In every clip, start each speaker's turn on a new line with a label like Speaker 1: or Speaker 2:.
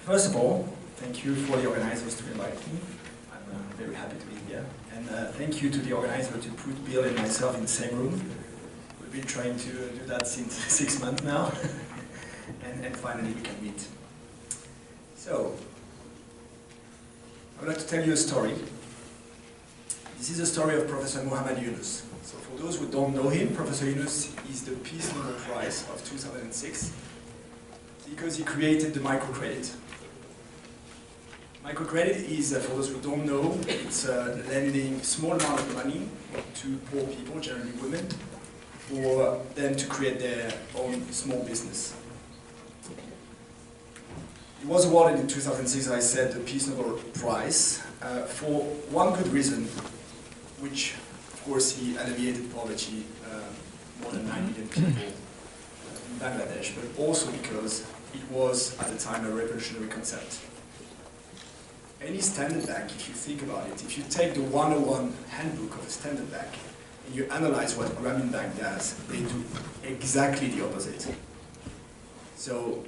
Speaker 1: First of all, thank you for the organizers to invite me. I'm very happy to be here. And thank you to the organizer to put Bill and myself in the same room. We've been trying to do that since 6 months now. and finally we can meet. So, I would like to tell you a story. This is a story of Professor Muhammad Yunus. So for those who don't know him, Professor Yunus is the Peace Nobel Prize of 2006 because he created the microcredit. Microcredit is, for those who don't know, it's lending small amount of money to poor people, generally women, for them to create their own small business. He was awarded in 2006, as I said, the Peace Nobel Prize for one good reason, which, of course, he alleviated poverty, more than 9 million people in Bangladesh, but also because it was, at the time, a revolutionary concept. Any standard bank, if you think about it, if you take the 101 handbook of a standard bank and you analyze what Grameen Bank does, they do exactly the opposite. So,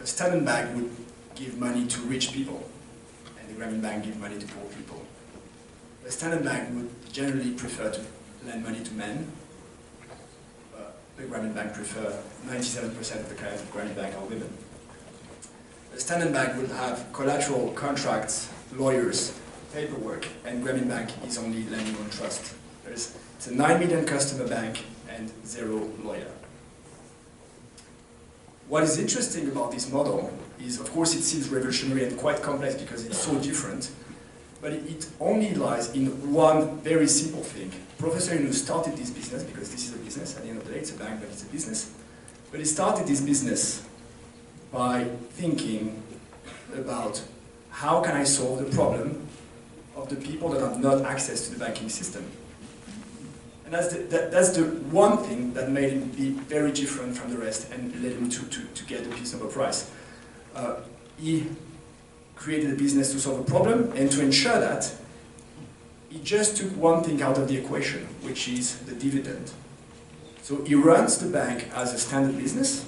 Speaker 1: a standard bank would give money to rich people, and the Grameen Bank give money to poor people. A standard bank would generally prefer to lend money to men. The Grameen Bank prefer 97% of the clients of Grameen Bank are women. The standard bank will have collateral, contracts, lawyers, paperwork, and Grameen Bank is only lending on trust. It's a 9 million customer bank and 0 lawyer. What is interesting about this model is, of course, it seems revolutionary and quite complex because it's so different, but it only lies in one very simple thing. Professor Yunus started this business, because this is a business, at the end of the day it's a bank, but it's a business. But he started this business by thinking about how can I solve the problem of the people that have not access to the banking system. And that's the one thing that made him be very different from the rest and led him to get the Peace Nobel Prize. He created a business to solve a problem, and to ensure that, he just took one thing out of the equation, which is the dividend. So he runs the bank as a standard business,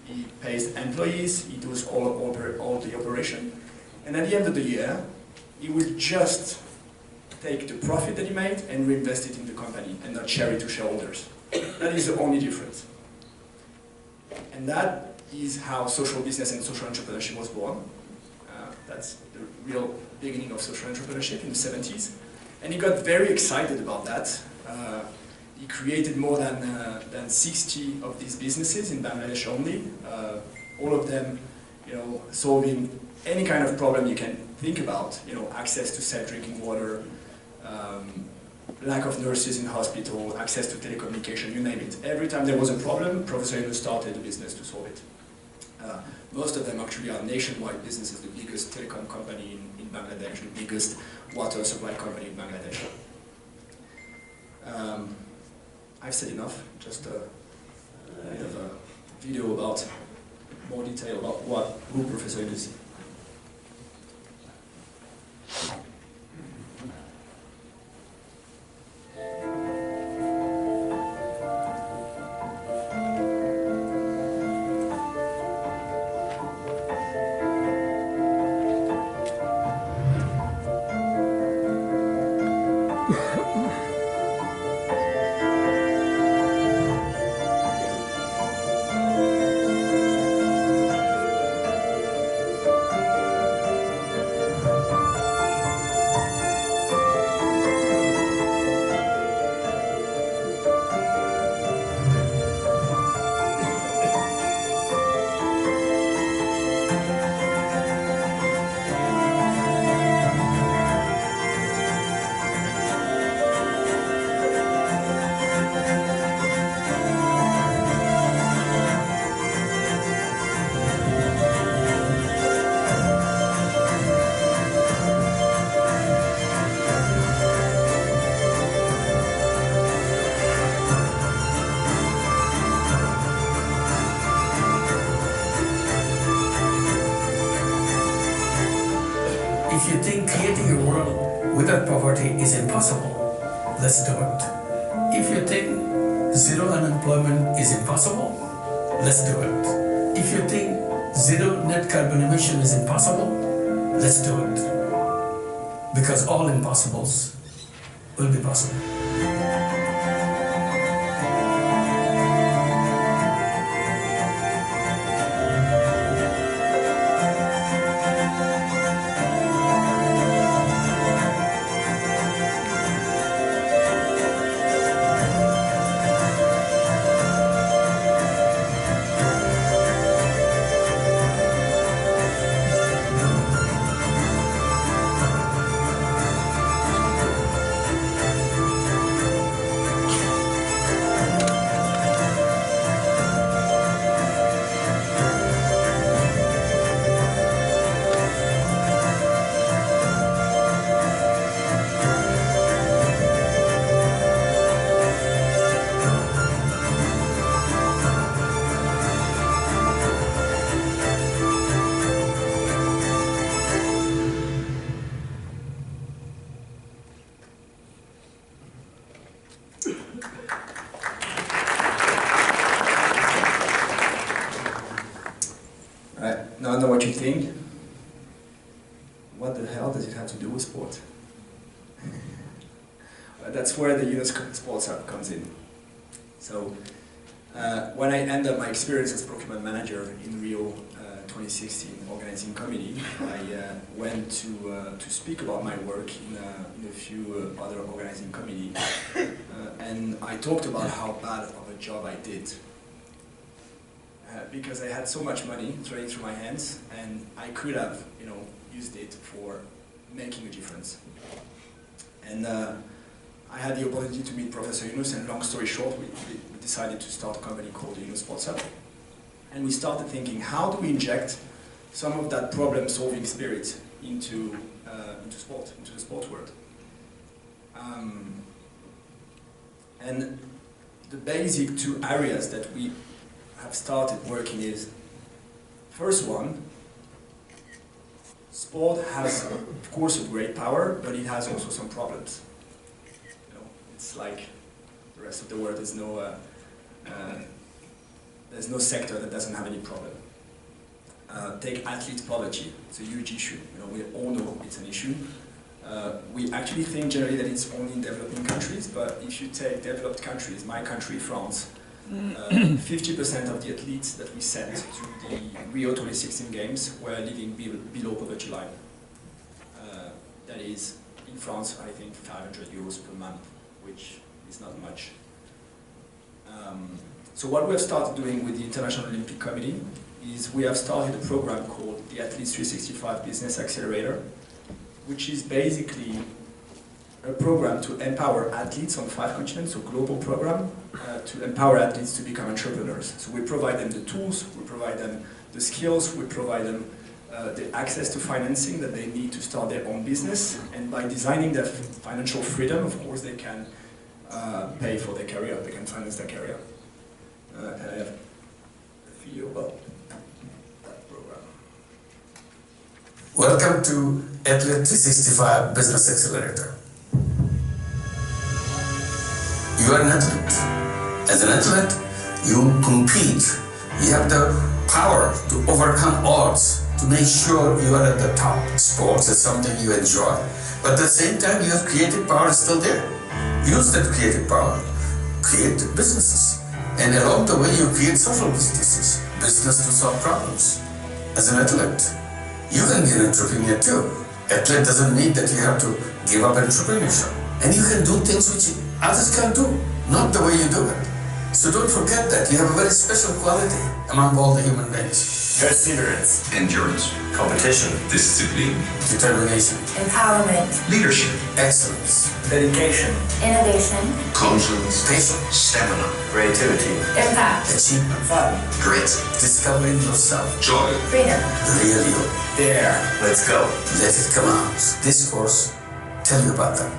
Speaker 1: he pays employees, he does all the operation, and at the end of the year, he will just take the profit that he made and reinvest it in the company and not share it to shareholders. That is the only difference. And that is how social business and social entrepreneurship was born. That's the real beginning of social entrepreneurship in the 70s. And he got very excited about that. He created more than 60 of these businesses in Bangladesh only. All of them, solving any kind of problem you can think about. Access to safe drinking water, lack of nurses in hospital, access to telecommunication, you name it. Every time there was a problem, Professor Yunus started a business to solve it. Most of them actually are nationwide businesses, the biggest telecom company in Bangladesh, the biggest water supply company in Bangladesh. I've said enough, just a bit of a video about more detail about who Professor Yunus is.
Speaker 2: If you think creating a world without poverty is impossible, let's do it. If you think zero unemployment is impossible, let's do it. If you think zero net carbon emission is impossible, let's do it. Because all impossibles will be possible.
Speaker 1: Now I know what you think. What the hell does it have to do with sport? That's where the UNESCO Sports Hub comes in. So when I end up my experience as procurement manager in Rio 2016 organizing committee, I went to speak about my work in a few other organizing committees, and I talked about how bad of a job I did. Because I had so much money running through my hands, and I could have, used it for making a difference. And I had the opportunity to meet Professor Yunus, and long story short, we decided to start a company called the Yunus Sports Hub. And we started thinking, how do we inject some of that problem-solving spirit into sport, into the sport world? And the basic two areas that we have started working is, first one, sport has, of course, a great power, but it has also some problems. It's like the rest of the world. There's no sector that doesn't have any problem. Take athlete poverty. It's a huge issue. We all know it's an issue. We actually think generally that it's only in developing countries, but if you take developed countries, my country, France, 50% of the athletes that we sent to the Rio 2016 Games were living below poverty line. That is, in France, I think 500 euros per month, which is not much. So what we have started doing with the International Olympic Committee is we have started a program called the Athletes 365 Business Accelerator, which is basically a program to empower athletes on 5 continents, so global program, to empower athletes to become entrepreneurs. So we provide them the tools, we provide them the skills, we provide them the access to financing that they need to start their own business, and by designing their financial freedom, of course, they can pay for their career, they can finance their career. And I have a video about that program.
Speaker 2: Welcome to Athlete 365 Business Accelerator. You are an athlete. As an athlete, you compete. You have the power to overcome odds, to make sure you are at the top. Sports is something you enjoy. But at the same time, your creative power is still there. Use that creative power. Create businesses. And along the way, you create social businesses. Business to solve problems. As an athlete, you can be an entrepreneur too. Athlete doesn't mean that you have to give up entrepreneurship. And you can do things which others can't do, not the way you do it. So don't forget that you have a very special quality among all the human beings.
Speaker 3: Perseverance,
Speaker 4: endurance,
Speaker 3: competition,
Speaker 4: discipline,
Speaker 2: Determination,
Speaker 5: empowerment,
Speaker 4: leadership,
Speaker 2: excellence,
Speaker 3: dedication,
Speaker 5: innovation,
Speaker 4: confidence,
Speaker 2: patience,
Speaker 4: stamina,
Speaker 3: creativity,
Speaker 5: impact,
Speaker 2: achievement,
Speaker 3: fun,
Speaker 4: grit,
Speaker 2: discovering yourself,
Speaker 4: joy,
Speaker 5: freedom.
Speaker 2: real you.
Speaker 3: dare. Let's go.
Speaker 2: Let it come out. This course, tell you about that.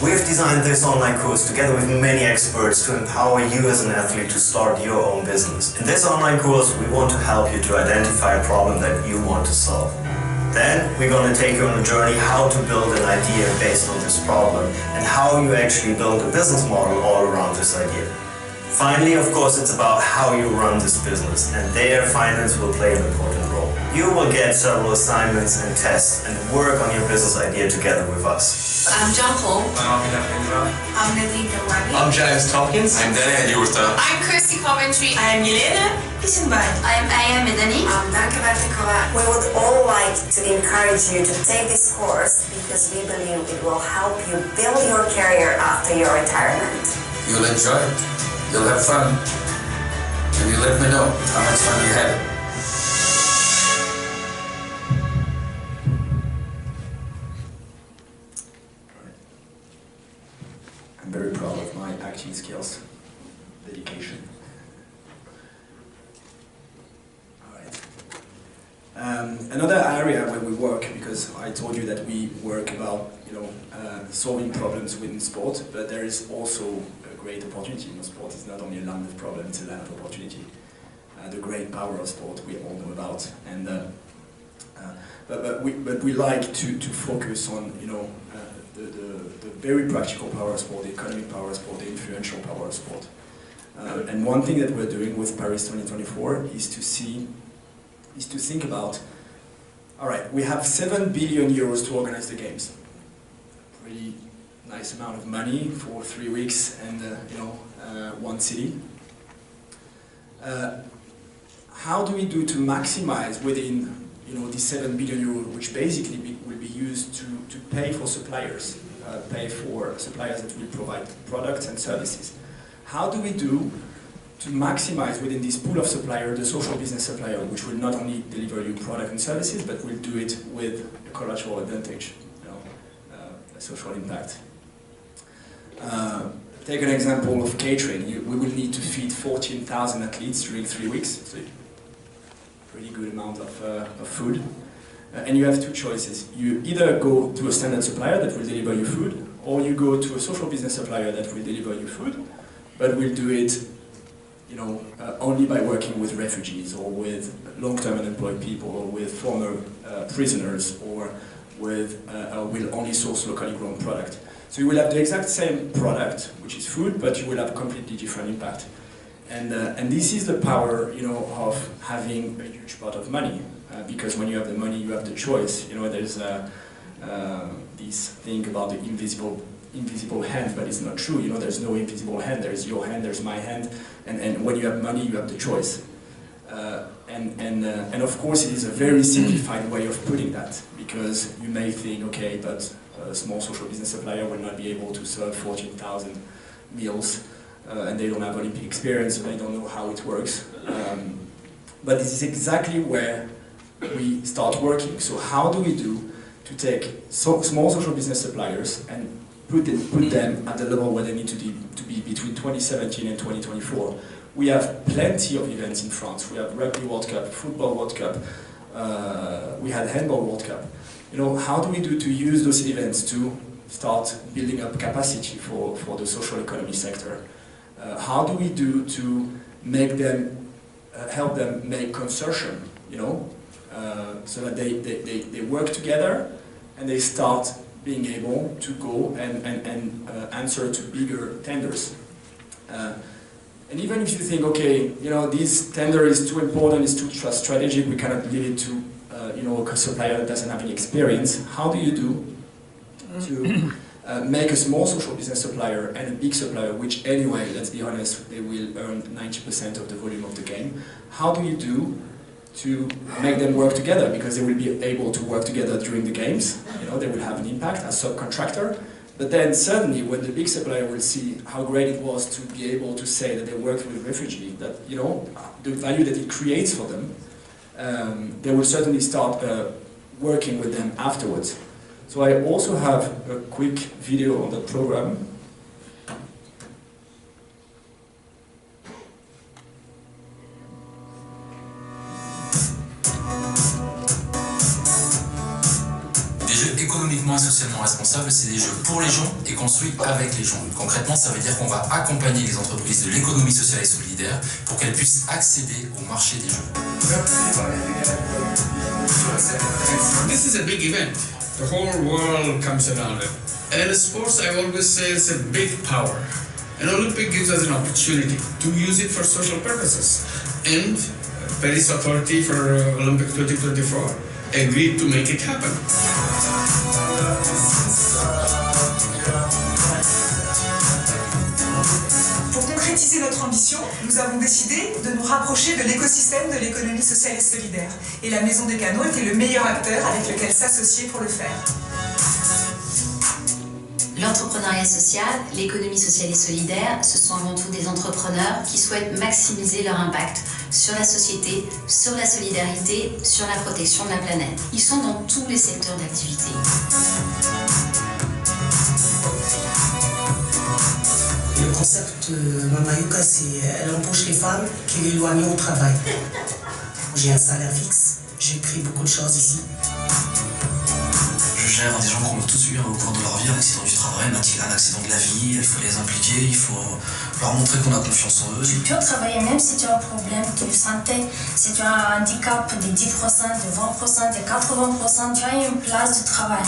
Speaker 3: We have designed this online course together with many experts to empower you as an athlete to start your own business. In this online course, we want to help you to identify a problem that you want to solve. Then we're going to take you on a journey how to build an idea based on this problem and how you actually build a business model all around this idea. Finally, of course, it's about how you run this business, and there finance will play an important role. You will get several assignments and tests and work on your business idea together with us.
Speaker 4: I'm John Hall.
Speaker 5: I'm Nadine Delwani.
Speaker 6: I'm James Tompkins.
Speaker 2: I'm Daniel Yurta.
Speaker 4: I'm Kirsty Coventry.
Speaker 7: I'm Yelena Issenbad.
Speaker 4: I'm Aya Medani.
Speaker 5: I'm Danke Batikova.
Speaker 8: We would all like to encourage you to take this course because we believe it will help you build your career after your retirement.
Speaker 2: You'll enjoy it. You'll have fun. And you let me know how much fun you had.
Speaker 1: I'm very proud of my acting skills, dedication. All right. Another area where we work, because I told you that we work about solving problems within sport, but there is also a great opportunity. Sport is not only a land of problems; it's a land of opportunity. The great power of sport we all know about, and but we like to focus on the very practical power of sport, the economic power of sport, the influential power of sport. And one thing that we're doing with Paris 2024 is to think about, all right, we have 7 billion euros to organize the games. Pretty nice amount of money for 3 weeks and one city. How do we do to maximize within the 7 billion euros, which basically will be used to pay for suppliers, pay for suppliers that will provide products and services. How do we do to maximize within this pool of suppliers the social business supplier, which will not only deliver you product and services, but will do it with a collateral advantage, a social impact. Take an example of catering. We will need to feed 14,000 athletes during 3 weeks. So pretty good amount of food. And you have two choices. You either go to a standard supplier that will deliver you food, or you go to a social business supplier that will deliver you food, but will do it only by working with refugees, or with long-term unemployed people, or with former prisoners, or will only source locally grown product. So you will have the exact same product, which is food, but you will have a completely different impact. And this is the power, of having a huge pot of money, because when you have the money, you have the choice. There's this thing about the invisible hand, but it's not true. There's no invisible hand. There's your hand, there's my hand, and when you have money, you have the choice. And of course, it is a very simplified way of putting that, because you may think, okay, but a small social business supplier will not be able to serve 14,000 meals. And they don't have Olympic experience, and they don't know how it works. But this is exactly where we start working. So how do we do to take small social business suppliers and put them at the level where they need to be between 2017 and 2024? We have plenty of events in France. We have Rugby World Cup, Football World Cup, we had Handball World Cup. How do we do to use those events to start building up capacity for the social economy sector? How do we do to make them, help them make consortium, so that they work together and they start being able to go and answer to bigger tenders. And even if you think, okay, this tender is too important, it's too strategic, we cannot give it to a supplier that doesn't have any experience, how do you do to make a small social business supplier and a big supplier, which anyway, let's be honest, they will earn 90% of the volume of the game. How do you do to make them work together? Because they will be able to work together during the games, they will have an impact as subcontractor. But then suddenly, when the big supplier will see how great it was to be able to say that they worked with refugees, that the value that it creates for them, they will certainly start working with them afterwards. So I also have a quick video on the program.
Speaker 9: Des jeux économiquement et socialement responsables, c'est des jeux pour les gens et construits avec les gens. Concrètement, ça veut dire qu'on va accompagner les entreprises de l'économie sociale et solidaire pour qu'elles puissent accéder au marché des jeux.
Speaker 6: This is a big event. The whole world comes around it. And sports, I always say, it's a big power. An Olympic gives us an opportunity to use it for social purposes. And Paris Authority for Olympics 2024 agreed to make it happen.
Speaker 7: Pour concrétiser notre ambition, nous avons décidé de nous rapprocher de l'écosystème de l'économie sociale et solidaire. Et la Maison des Canaux était le meilleur acteur avec lequel s'associer pour le faire.
Speaker 4: L'entrepreneuriat social, l'économie sociale et solidaire, ce sont avant tout des entrepreneurs qui souhaitent maximiser leur impact sur la société, sur la solidarité, sur la protection de la planète. Ils sont dans tous les secteurs d'activité.
Speaker 10: Le concept de Mama Yuka, c'est elle embauche les femmes qui l'éloignent au travail. J'ai un salaire fixe, j'ai pris beaucoup de choses ici.
Speaker 9: Je gère des gens qui ont tous eu au cours de leur vie un accident du travail, un accident de la vie, il faut les impliquer, il faut leur montrer qu'on a confiance en eux.
Speaker 11: Tu peux travailler même si tu as un problème de santé, si tu as un handicap de 10%, de 20%, de 80%, tu as une place de travail.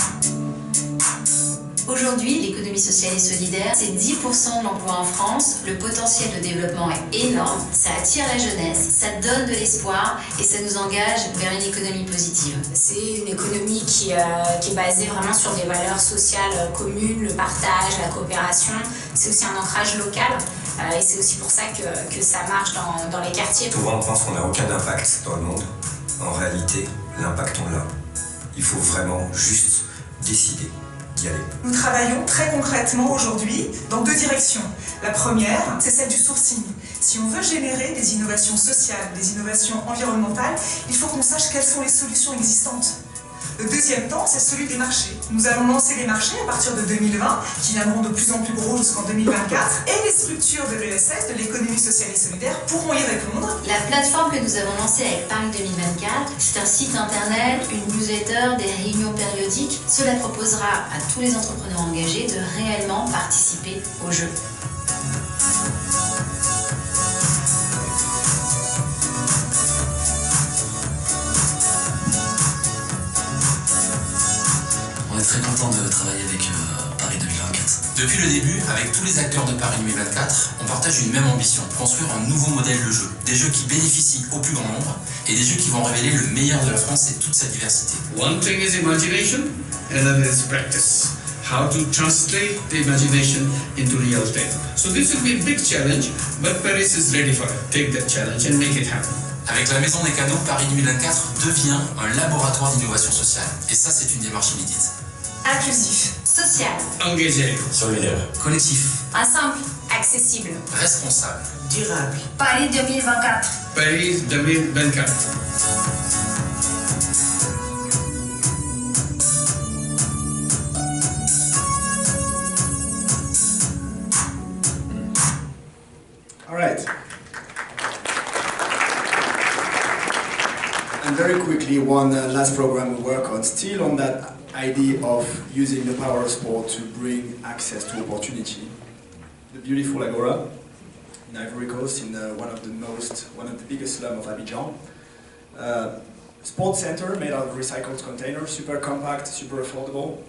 Speaker 4: Aujourd'hui, l'économie sociale et solidaire, c'est 10% de l'emploi en France. Le potentiel de développement est énorme. Ça attire la jeunesse, ça donne de l'espoir et ça nous engage vers une économie positive.
Speaker 11: C'est une économie qui est basée vraiment sur des valeurs sociales communes, le partage, la coopération. C'est aussi un ancrage local et c'est aussi pour ça que ça marche dans les quartiers.
Speaker 3: Souvent on pense qu'on n'a aucun impact dans le monde. En réalité, l'impact on l'a. Il faut vraiment juste décider.
Speaker 7: Nous travaillons très concrètement aujourd'hui dans deux directions. La première, c'est celle du sourcing. Si on veut générer des innovations sociales, des innovations environnementales, il faut qu'on sache quelles sont les solutions existantes. Le deuxième temps, c'est celui des marchés. Nous allons lancer des marchés à partir de 2020, qui viendront de plus en plus gros jusqu'en 2024, et les structures de l'ESS, de l'économie sociale et solidaire, pourront y répondre.
Speaker 4: La plateforme que nous avons lancée avec Paris 2024, c'est un site internet, une newsletter, des réunions périodiques. Cela proposera à tous les entrepreneurs engagés de réellement participer au jeu.
Speaker 9: On est très content de travailler avec Paris 2024. Depuis le début, avec tous les acteurs de Paris 2024, on partage une même ambition, construire un nouveau modèle de jeu. Des jeux qui bénéficient au plus grand nombre et des jeux qui vont révéler le meilleur de la France et toute sa diversité.
Speaker 6: One thing is imagination, another is practice. How to translate the imagination into real thing. So this will be a big challenge, but Paris is ready for it. Take that challenge and make it happen.
Speaker 9: Avec la Maison des Canaux, Paris 2024 devient un laboratoire d'innovation sociale. Et ça, c'est une démarche inédite.
Speaker 7: Inclusif,
Speaker 4: social,
Speaker 6: Engagé,
Speaker 2: Solidaire.
Speaker 9: Collectif,
Speaker 11: Ensemble, accessible.
Speaker 9: responsable.
Speaker 10: Durable.
Speaker 11: Paris 2024.
Speaker 6: Paris 2024.
Speaker 1: All right. And very quickly, one last program we work on, still on that idea of using the power of sport to bring access to opportunity. The beautiful Agora in Ivory Coast, in one of the biggest slums of Abidjan. Sports center made out of recycled containers, super compact, super affordable.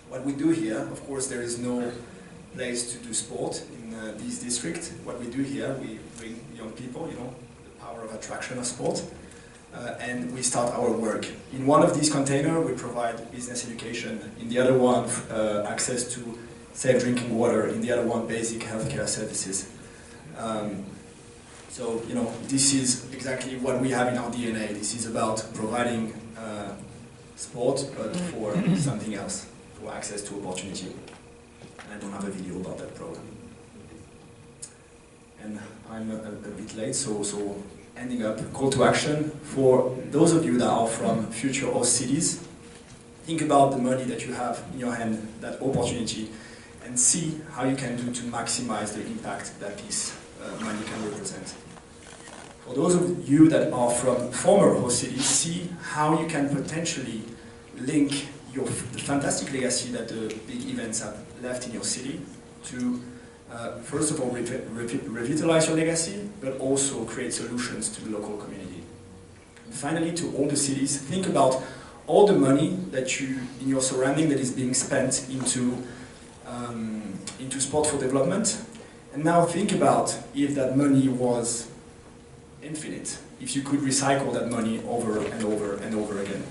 Speaker 1: What we do here, of course, there is no place to do sport in this district. What we do here, we bring young people, the power of attraction of sport. And we start our work. In one of these containers, we provide business education. In the other one, access to safe drinking water. In the other one, basic healthcare services. So, this is exactly what we have in our DNA. This is about providing sport, but for something else, for access to opportunity. And I don't have a video about that program. And I'm a bit late, so ending up, call to action for those of you that are from future host cities. Think about the money that you have in your hand, that opportunity, and see how you can do to maximize the impact that this money can represent. For those of you that are from former host cities, see how you can potentially link the fantastic legacy that the big events have left in your city to first of all, revitalize your legacy, but also create solutions to the local community. And finally, to all the cities, think about all the money that in your surrounding that is being spent into sport for development, And now think about if that money was infinite, if you could recycle that money over and over and over again.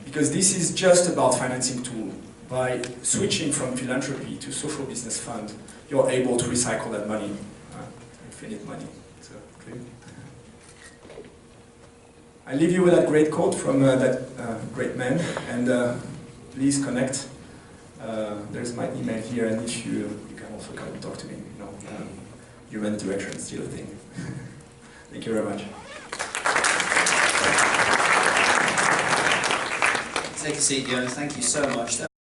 Speaker 1: Because this is just about financing tool. By switching from philanthropy to social business fund, you're able to recycle that money, infinite money. So, okay. I leave you with that great quote from that great man, and please connect. There's my email here, and if you can also come and talk to me. You know, human interaction is still a thing. Thank you very much.
Speaker 12: Take a seat, Yoan. Thank you so much.